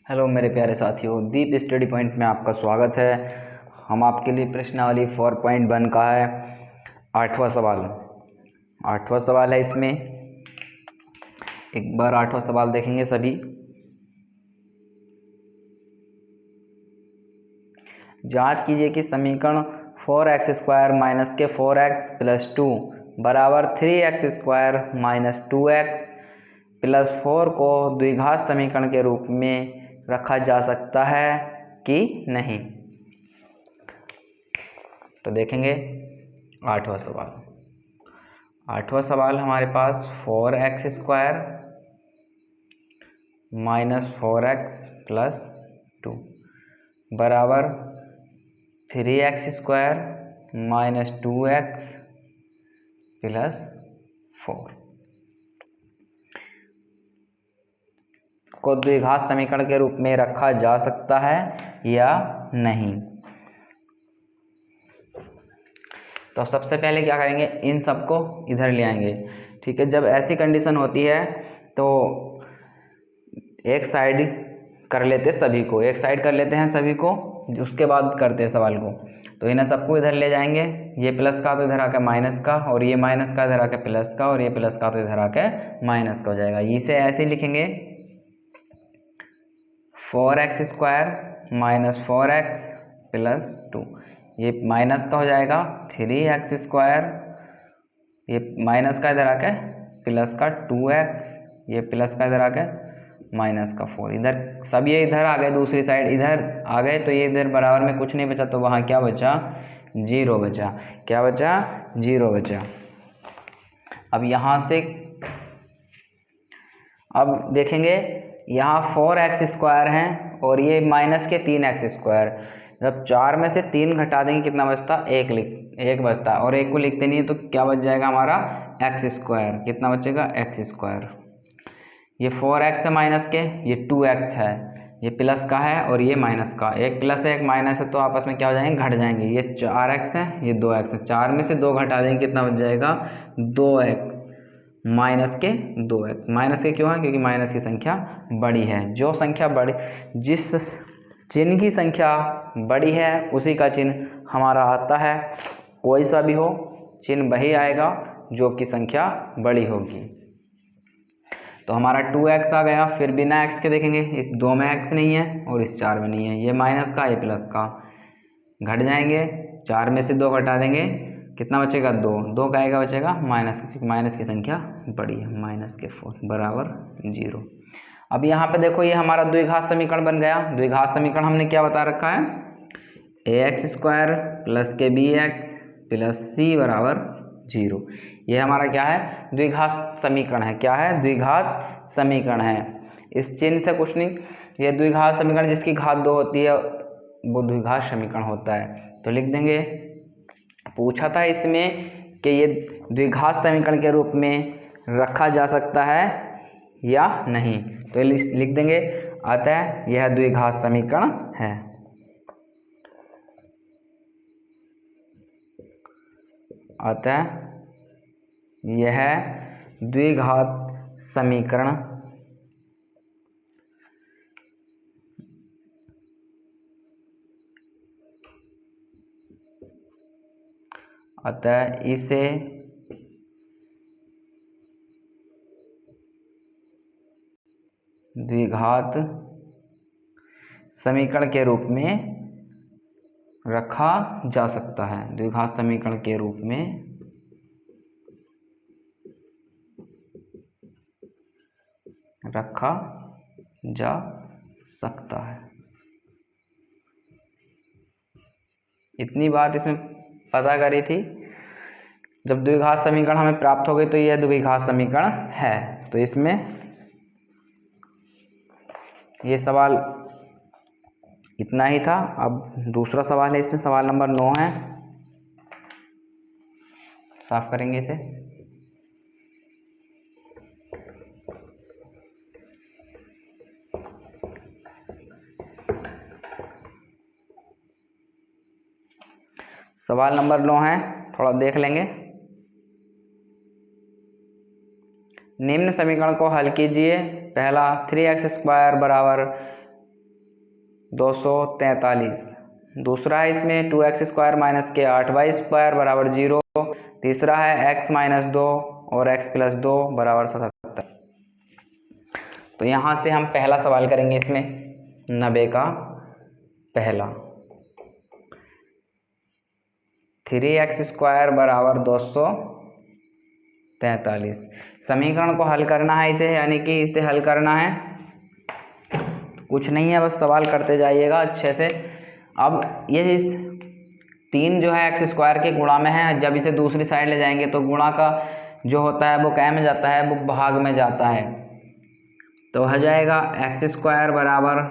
Hello मेरे प्यारे साथियों, दीप स्टडी पॉइंट में आपका स्वागत है। हम आपके लिए प्रश्नावली 4.1 का है आठवां सवाल है। इसमें एक बार आठवां सवाल देखेंगे सभी। जांच कीजिए कि समीकरण 4x² माइनस के 4x प्लस 2 बराबर 3x² माइनस 2x प्लस 4 को द्विघात समीकरण के रूप में रखा जा सकता है कि नहीं। तो देखेंगे आठवां सवाल हमारे पास 4x² माइनस 4x प्लस 2 बराबर 3x² माइनस 2x प्लस 4 को द्विघात समीकरण के रूप में रखा जा सकता है या नहीं। तो सबसे पहले क्या करेंगे, इन सबको इधर ले आएंगे। ठीक है, जब ऐसी कंडीशन होती है तो एक साइड कर लेते सभी को, सभी को, उसके बाद करते हैं सवाल को। तो इन्हें सबको इधर ले जाएंगे। ये प्लस का तो इधर आके माइनस का, और ये माइनस का इधर आके प्लस का, और ये प्लस का तो इधर आके माइनस का हो जाएगा। इसे ऐसे लिखेंगे 4x² माइनस 4x प्लस 2। ये माइनस का हो जाएगा 3x², ये माइनस का इधर आके प्लस का 2x, ये प्लस का इधर आके माइनस का 4। इधर सब ये इधर आ गए, दूसरी साइड इधर आ गए, तो ये इधर बराबर में कुछ नहीं बचा, तो वहाँ क्या बचा, 0 बचा। क्या बचा, 0 बचा। अब यहाँ से अब देखेंगे, यहाँ 4x² है और ये माइनस के 3x²। जब 4 में से 3 घटा देंगे कितना बचता, 1 बचता, और 1 को लिखते नहीं है तो क्या बच जाएगा हमारा x²। कितना बचेगा, x²। ये 4x है माइनस के, ये 2x है, ये प्लस का है और ये माइनस का। एक प्लस है एक माइनस है, तो आपस में क्या हो जाएंगे, घट जाएंगे। ये 4x है, ये 2x है। 4 में से 2 घटा देंगे कितना बच जाएगा, 2x माइनस के 2x। माइनस के क्यों है, क्योंकि माइनस की संख्या बड़ी है। जो संख्या बड़ी, जिस चिन्ह की संख्या बड़ी है उसी का चिन्ह हमारा आता है। कोई सा भी हो, चिन्ह वही आएगा जो कि संख्या बड़ी होगी। तो हमारा 2x आ गया। फिर बिना x के देखेंगे, इस 2 में x नहीं है और इस 4 में नहीं है। ये माइनस का, ये प्लस का, घट जाएंगे। 4 में से 2 घटा देंगे, कितना बचेगा, 2 का आएगा, बचेगा माइनस, क्योंकि माइनस की संख्या बड़ी है, माइनस के 4 बराबर 0। अब यहाँ पे देखो, ये हमारा द्विघात समीकरण बन गया। द्विघात समीकरण हमने क्या बता रखा है, ax² प्लस के bx प्लस c बराबर 0। ये हमारा क्या है, द्विघात समीकरण है। क्या है, द्विघात समीकरण है। इस चिन्ह से कुछ नहीं, ये द्विघात समीकरण जिसकी घात 2 होती है वो द्विघात समीकरण होता है। तो लिख देंगे, पूछा था इसमें कि ये द्विघात समीकरण के रूप में रखा जा सकता है या नहीं। तो लिख देंगे, अतः यह द्विघात समीकरण है। अतः यह द्विघात समीकरण अतः इसे द्विघात समीकरण के रूप में रखा जा सकता है। द्विघात समीकरण के रूप में रखा जा सकता है। इतनी बात इसमें पता करी थी। जब द्विघात समीकरण हमें प्राप्त हो गई तो यह द्विघात समीकरण है। तो इसमें ये सवाल इतना ही था। अब दूसरा सवाल है, इसमें सवाल नंबर 9 है। साफ करेंगे इसे। सवाल नंबर 9 है, थोड़ा देख लेंगे। निम्न समीकरण को हल कीजिए। पहला 3x² बराबर 243। दूसरा है इसमें 2x² माइनस के 8y² बराबर 0। तीसरा है x माइनस 2 और x प्लस 2 बराबर 77। तो यहाँ से हम पहला सवाल करेंगे इसमें 90 का पहला। 3x² बराबर 243। समीकरण को हल करना है इसे, यानी कि इसे हल करना है, कुछ नहीं है, बस सवाल करते जाइएगा अच्छे से। अब ये इस 3 जो है x² के गुणा में है, जब इसे दूसरी साइड ले जाएंगे तो गुणा का जो होता है वो क्या में जाता है, वो भाग में जाता है। तो हो जाएगा x² बराबर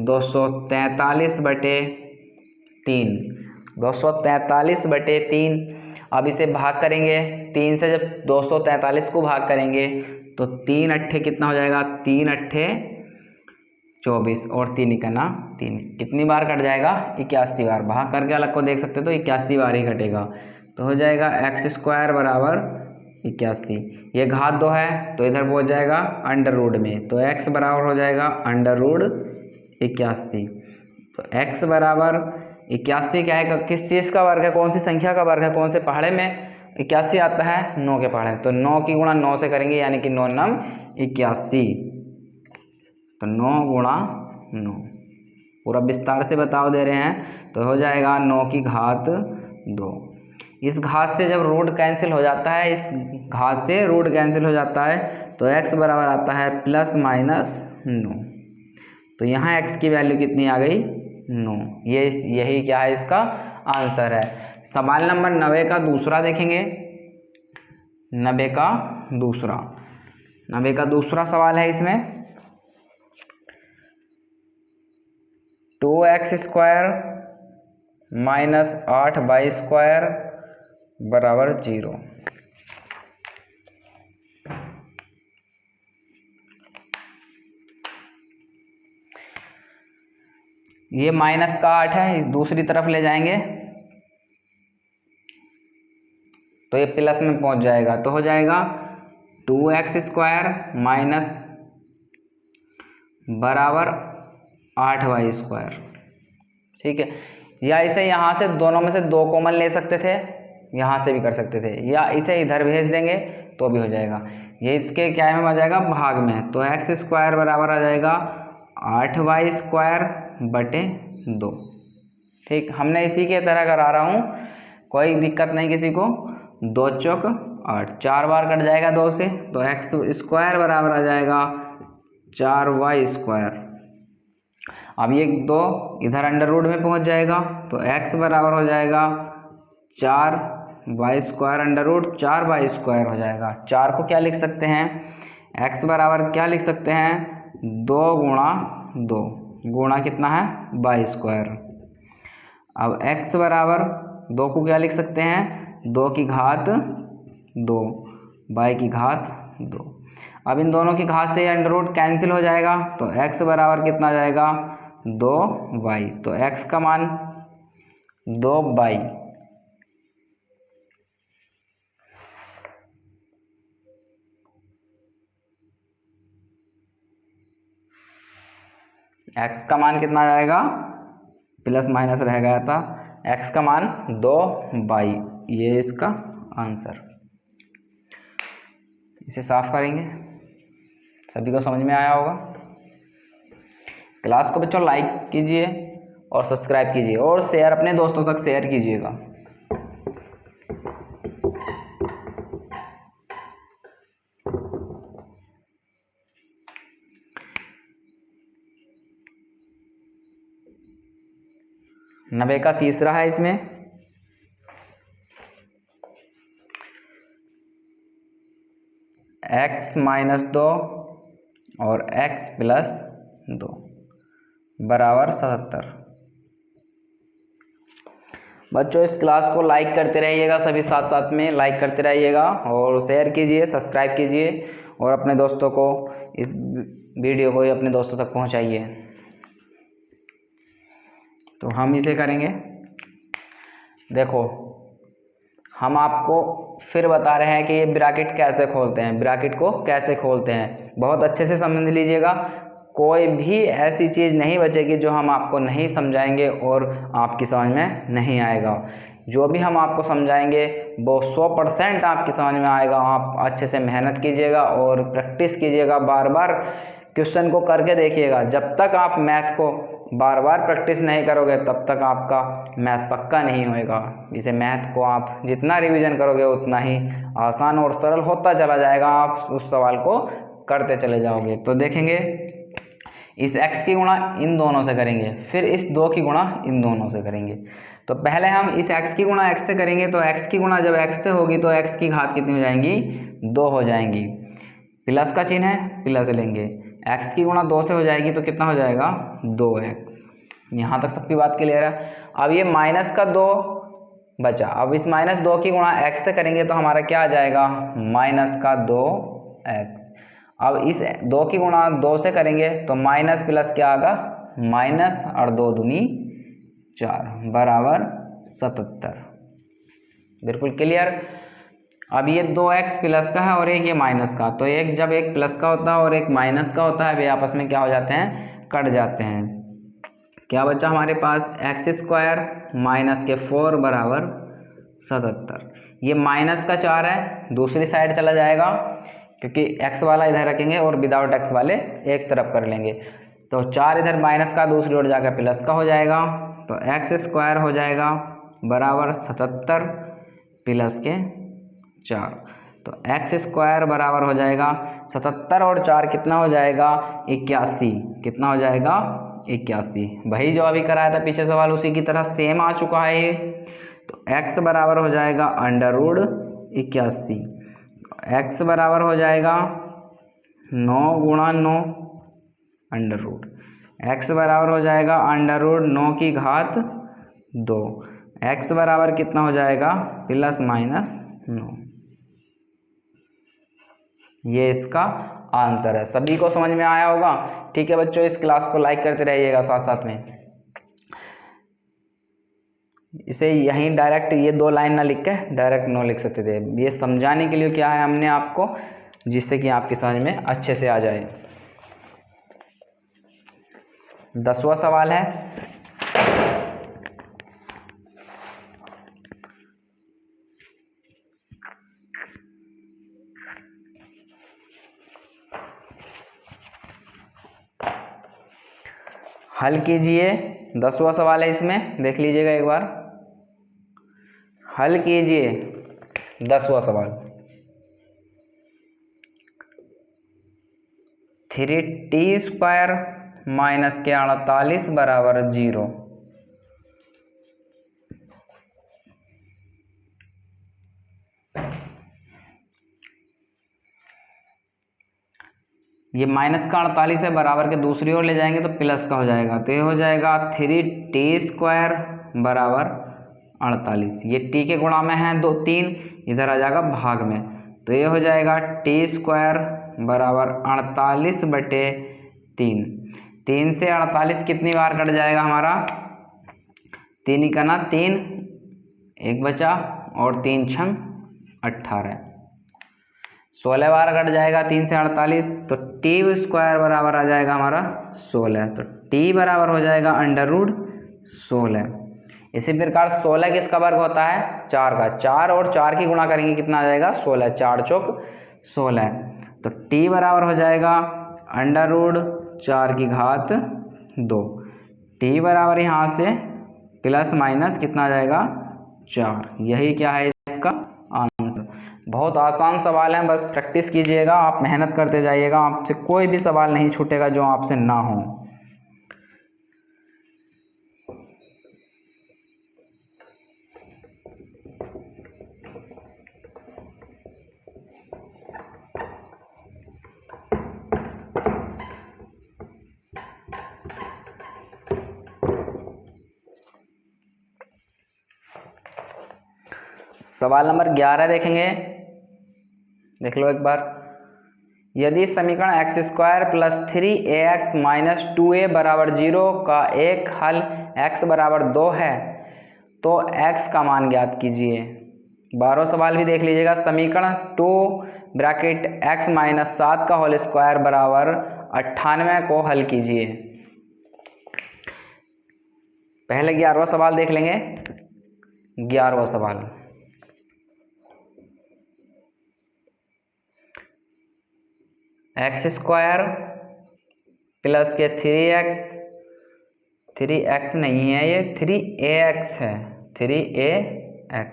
243/3। 243/3। अब इसे भाग करेंगे 3 से, जब 243 को भाग करेंगे तो 3 अट्ठे कितना हो जाएगा, 3 अट्ठे 24 और 3 इकना 3, कितनी बार कट जाएगा, 81 बार। भाग करके अलग को देख सकते तो 81 बार ही कटेगा। तो हो जाएगा x² बराबर 81। ये घात 2 है तो इधर पहुंच जाएगा अंडर रूट में, तो x बराबर हो जाएगा अंडर रूट 81। तो x बराबर 81 क्या है, किस चीज़ का वर्ग है, कौन सी संख्या का वर्ग है, कौन से पहाड़े में 81 आता है, 9 के पहाड़े। तो 9 की गुणा 9 से करेंगे, यानी कि 9 नम 81। तो 9 गुणा 9, पूरा विस्तार से बताओ दे रहे हैं। तो हो जाएगा 9 की घात 2। इस घात से जब रूट कैंसिल हो जाता है, इस घात से रूट कैंसिल हो जाता है, तो x बराबर आता है +-9। तो यहाँ x की वैल्यू कितनी आ गई, 9। यही क्या है, इसका आंसर है। सवाल नंबर 90 का दूसरा देखेंगे। 90 का दूसरा सवाल है इसमें 2x² माइनस 8y² बराबर 0। ये माइनस का 8 है, दूसरी तरफ ले जाएंगे तो ये प्लस में पहुंच जाएगा। तो हो जाएगा 2x² माइनस बराबर 8y²। ठीक है, या इसे यहाँ से दोनों में से 2 कॉमन ले सकते थे, यहाँ से भी कर सकते थे, या इसे इधर भेज देंगे तो भी हो जाएगा। ये इसके क्या में आ जाएगा, भाग में। तो x² बराबर आ जाएगा 8y²/2। ठीक, हमने इसी के तरह करा रहा हूँ, कोई दिक्कत नहीं किसी को। 2 चौक 8, 4 बार कट जाएगा 2 से, तो x² बराबर आ जाएगा 4y²। अब ये 2 इधर अंडर रूट में पहुंच जाएगा, तो x बराबर हो जाएगा 4y² अंडर रूट 4y² हो जाएगा। 4 को क्या लिख सकते हैं, x बराबर क्या लिख सकते हैं, 2 गुणा 2, गुणा कितना है, y²। अब x बराबर 2 को क्या लिख सकते हैं, 2 की घात 2, y की घात 2। अब इन दोनों की घात से अंडर रूट कैंसिल हो जाएगा, तो x बराबर कितना आ जाएगा, 2y। तो x का मान 2y। x का मान कितना आ जाएगा, प्लस माइनस रह गया था, x का मान 2y। ये इसका आंसर। इसे साफ करेंगे, सभी को समझ में आया होगा। क्लास को बच्चों लाइक कीजिए और सब्सक्राइब कीजिए और शेयर अपने दोस्तों तक शेयर कीजिएगा। नब्बे का तीसरा है इसमें x माइनस 2 और x प्लस 2 बराबर 77। बच्चों इस क्लास को लाइक करते रहिएगा, सभी साथ साथ में लाइक करते रहिएगा और शेयर कीजिए, सब्सक्राइब कीजिए और अपने दोस्तों को इस वीडियो को अपने दोस्तों तक पहुंचाइए। तो हम इसे करेंगे। देखो हम आपको फिर बता रहे हैं कि ये ब्रैकेट कैसे खोलते हैं, ब्रैकेट को कैसे खोलते हैं, बहुत अच्छे से समझ लीजिएगा। कोई भी ऐसी चीज़ नहीं बचेगी जो हम आपको नहीं समझाएंगे और आपकी समझ में नहीं आएगा। जो भी हम आपको समझाएंगे वो 100% आपकी समझ में आएगा। आप अच्छे से मेहनत कीजिएगा और प्रैक्टिस कीजिएगा, बार बार क्वेश्चन को करके देखिएगा। जब तक आप मैथ को बार बार प्रैक्टिस नहीं करोगे तब तक आपका मैथ पक्का नहीं होएगा। इसे मैथ को आप जितना रिवीजन करोगे उतना ही आसान और सरल होता चला जाएगा, आप उस सवाल को करते चले जाओगे। तो देखेंगे इस x की गुणा इन दोनों से करेंगे, फिर इस 2 की गुणा इन दोनों से करेंगे। तो पहले हम इस x की गुणा x से करेंगे, तो x की गुणा जब x से होगी तो x की घात कितनी हो जाएंगी, 2 हो जाएंगी। प्लस का चिन्ह है, प्लस लेंगे। x की गुणा 2 से हो जाएगी तो कितना हो जाएगा, 2x। यहाँ तक सबकी बात क्लियर है। अब ये माइनस का 2 बचा, अब इस -2 की गुणा x से करेंगे तो हमारा क्या आ जाएगा, माइनस का 2x। अब इस 2 की गुणा 2 से करेंगे तो माइनस प्लस क्या आएगा, माइनस और 2 दूनी 4 बराबर 77। बिल्कुल क्लियर। अब ये 2x प्लस का है और एक ये माइनस का, तो एक जब एक प्लस का होता है और एक माइनस का होता है वे आपस में क्या हो जाते हैं, कट जाते हैं। क्या बचा हमारे पास, x² माइनस के 4 बराबर 77। ये माइनस का 4 है, दूसरी साइड चला जाएगा क्योंकि x वाला इधर रखेंगे और विदाउट x वाले एक तरफ कर लेंगे। तो 4 इधर माइनस का दूसरी ओर जाकर प्लस का हो जाएगा, तो x² हो जाएगा बराबर 77 प्लस के 4। तो x² बराबर हो जाएगा 77 और 4 कितना हो जाएगा, 81। कितना हो जाएगा, 81। वही जो अभी कराया था पीछे सवाल उसी की तरह सेम आ चुका है ये। तो x बराबर हो जाएगा √81। x बराबर हो जाएगा 9 गुणा 9 अंडर रूट। x बराबर हो जाएगा √9 की घात 2। x बराबर कितना हो जाएगा, प्लस माइनस 9। ये इसका आंसर है। सभी को समझ में आया होगा। ठीक है बच्चों, इस क्लास को लाइक करते रहिएगा साथ साथ में। इसे यहीं डायरेक्ट ये 2 लाइन ना लिख के डायरेक्ट नो लिख सकते थे। ये समझाने के लिए क्या है हमने आपको, जिससे कि आपकी समझ में अच्छे से आ जाए। 10वां सवाल है, हल कीजिए। 10वां सवाल है, इसमें देख लीजिएगा एक बार। हल कीजिए 10वां सवाल। 3t² माइनस के 48 बराबर 0। ये माइनस का 48 है, बराबर के दूसरी ओर ले जाएंगे तो प्लस का हो जाएगा, तो ये हो जाएगा 3t² बराबर 48। ये t के गुणा में है 2 3, इधर आ जाएगा भाग में, तो ये हो जाएगा t² बराबर 48/3। 3 से 48 कितनी बार कट जाएगा हमारा, 3 का ना 3, 1 बचा और 3 छंग 18, 16 बार कट जाएगा 3 से 48, तो t² बराबर आ जाएगा हमारा 16। तो t बराबर हो जाएगा √16। इसी प्रकार 16 किसका वर्ग होता है, 4 का। 4 और 4 की गुणा करेंगे कितना आ जाएगा, 16। 4 चौक 16। तो t बराबर हो जाएगा √4 की घात 2। t बराबर यहाँ से प्लस माइनस कितना आ जाएगा, 4। यही क्या है इसका आंसर। बहुत आसान सवाल है, बस प्रैक्टिस कीजिएगा, आप मेहनत करते जाइएगा, आपसे कोई भी सवाल नहीं छूटेगा जो आपसे ना हो। सवाल नंबर 11 देखेंगे, देख लो एक बार। यदि समीकरण x² plus 3ax minus 2a बराबर 0 का एक हल x बराबर 2 है तो x का मान ज्ञात कीजिए। 12वां सवाल भी देख लीजिएगा। समीकरण 2 ब्रैकेट x माइनस 7 का होल स्क्वायर बराबर 98 को हल कीजिए। पहले 11वां सवाल देख लेंगे। 11वां सवाल, एक्स स्क्वायर प्लस के 3x नहीं है, ये 3ax है, 3ax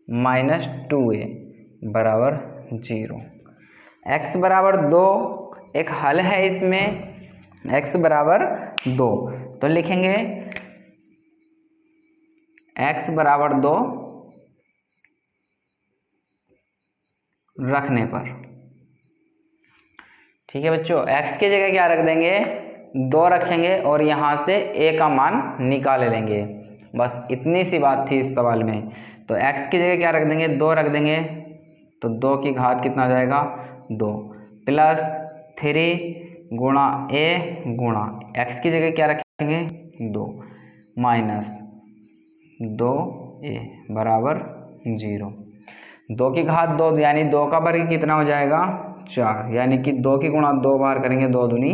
माइनस 2a बराबर 0। x बराबर 2 एक हल है इसमें, x बराबर 2, तो लिखेंगे x बराबर 2 रखने पर, ठीक है बच्चों। x की जगह क्या रख देंगे, 2 रखेंगे और यहाँ से a का मान निकाल लेंगे। बस इतनी सी बात थी इस सवाल में। तो x की जगह क्या रख देंगे, 2 रख देंगे, तो 2 की घात कितना हो जाएगा, 2 प्लस 3 गुणा a गुणा x की जगह क्या रखेंगे, 2 माइनस 2a बराबर 0। 2 की घात 2 यानी 2 का वर्ग कितना हो जाएगा, 4, यानी कि 2 की गुणा 2 बार करेंगे, 2 दूनी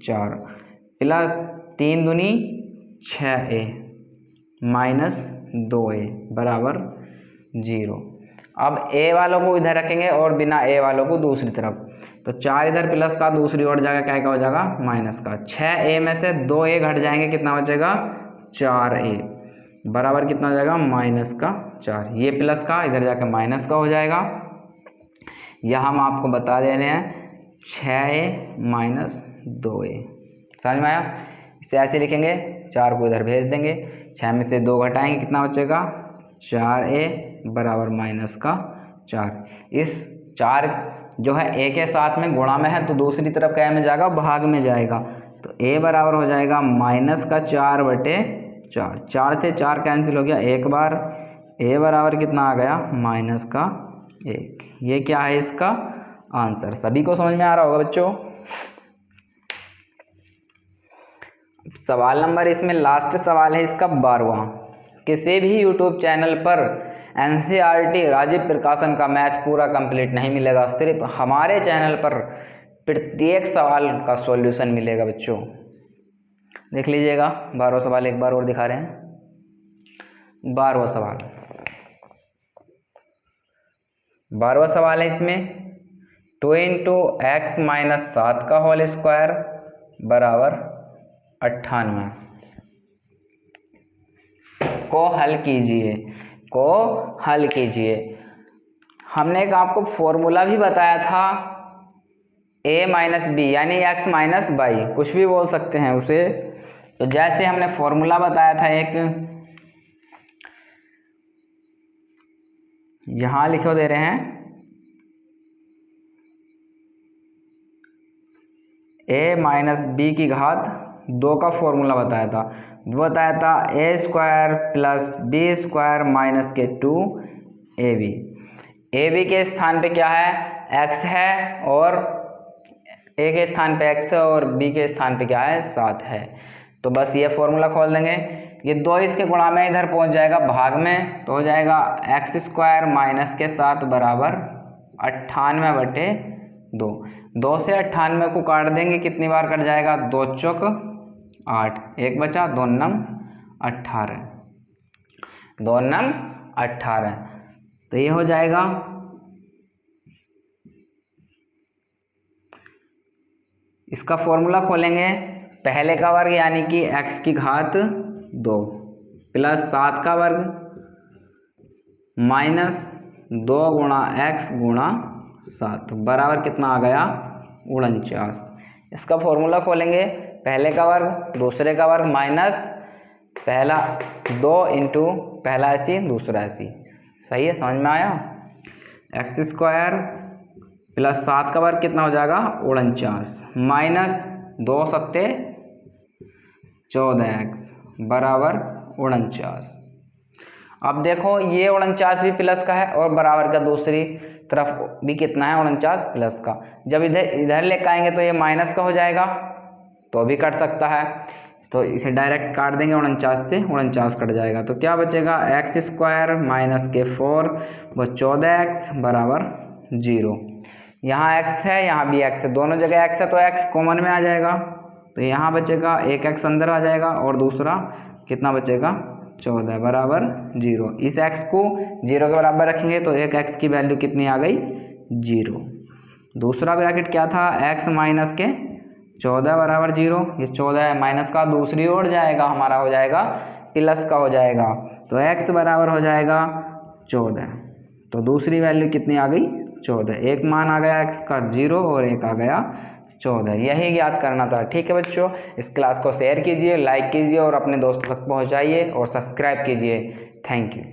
4 प्लस 3 दूनी 6a माइनस 2a बराबर 0। अब a वालों को इधर रखेंगे और बिना a वालों को दूसरी तरफ, तो 4 इधर प्लस का, दूसरी ओर जाएगा क्या हो जाएगा, माइनस का। 6a में से 2a घट जाएंगे, कितना बचेगा, 4a बराबर कितना हो जाएगा, माइनस का 4। ये प्लस का इधर जाकर माइनस का हो जाएगा। यह हम आपको बता दे रहे हैं 6a माइनस 2a, समझ में आया। इसे ऐसे लिखेंगे, 4 को इधर भेज देंगे, 6 में से 2 घटाएंगे, कितना बचेगा, 4a बराबर माइनस का 4। इस 4 जो है a के साथ में गुणा में है, तो दूसरी तरफ क्या में जाएगा, भाग में जाएगा, तो a बराबर हो जाएगा माइनस का 4 बटे 4। 4 से 4 कैंसिल हो गया एक बार, a बराबर कितना आ गया, माइनस का 1। ये क्या है इसका आंसर। सभी को समझ में आ रहा होगा बच्चों। सवाल नंबर इसमें लास्ट सवाल है इसका 12वां। किसी भी यूट्यूब चैनल पर NCERT राजीव प्रकाशन का मैथ पूरा कंप्लीट नहीं मिलेगा, सिर्फ हमारे चैनल पर प्रत्येक सवाल का सॉल्यूशन मिलेगा बच्चों। देख लीजिएगा 12वां सवाल एक बार और दिखा रहे हैं। 12वां सवाल, 12वां सवाल है इसमें 2 इंटू एक्स माइनस 7 का होल स्क्वायर बराबर 98 को हल कीजिए, को हल कीजिए। हमने एक आपको फॉर्मूला भी बताया था, a माइनस बी यानी x माइनस वाई, कुछ भी बोल सकते हैं उसे। तो जैसे हमने फॉर्मूला बताया था, एक यहाँ लिखो दे रहे हैं, a माइनस बी की घात 2 का फॉर्मूला बताया था। वो बताया था a square plus B square minus के 2ab। ab के स्थान पे क्या है, x है, और a के स्थान पे x है, और b के स्थान पे क्या है, 7 है। तो बस ये फॉर्मूला खोल देंगे, ये 2 इसके गुणा में इधर पहुंच जाएगा भाग में, तो हो जाएगा एक्स स्क्वायर माइनस के 7 बराबर 98 बटे 2। 2 से 98 को काट देंगे, कितनी बार कट जाएगा, 2 चौक 8, एक बचा, 2 नम 18, 2 नम 18। तो ये हो जाएगा इसका फॉर्मूला खोलेंगे, पहले का वर्ग यानी कि x की घात 2 प्लस 7 का वर्ग माइनस 2 गुणा x गुणा 7 बराबर कितना आ गया, 49। इसका फॉर्मूला खोलेंगे, पहले का वर्ग दूसरे का वर्ग माइनस पहला 2 इंटू पहला ऐसी दूसरा ऐसी, सही है, समझ में आया। एक्स स्क्वायर प्लस 7 का वर्ग कितना हो जाएगा, 49 माइनस 2 सत्ते 14x बराबर 49। अब देखो ये 49 भी प्लस का है और बराबर का दूसरी तरफ भी कितना है, 49 प्लस का। जब इधर लेकर आएंगे तो ये माइनस का हो जाएगा, तो भी कट सकता है, तो इसे डायरेक्ट काट देंगे, 49 से 49 कट जाएगा, तो क्या बचेगा, एक्स स्क्वायर माइनस के 4 वो 14x बराबर 0। यहाँ x है, यहाँ भी x है, दोनों जगह x है तो x कॉमन में आ जाएगा, तो यहाँ बचेगा एक x अंदर आ जाएगा और दूसरा कितना बचेगा 14 बराबर 0। इस x को 0 के बराबर रखेंगे तो एक x की वैल्यू कितनी आ गई 0। दूसरा ब्रैकेट क्या था x माइनस के 14 बराबर 0, ये 14 है माइनस का दूसरी ओर जाएगा, हमारा हो जाएगा प्लस का हो जाएगा, तो x बराबर हो जाएगा 14। तो दूसरी वैल्यू कितनी आ गई 14, एक मान आ गया x का 0 और एक आ गया 14। यही याद करना था। ठीक है बच्चों, इस क्लास को शेयर कीजिए, लाइक कीजिए और अपने दोस्तों तक पहुंचाइए और सब्सक्राइब कीजिए। Thank you.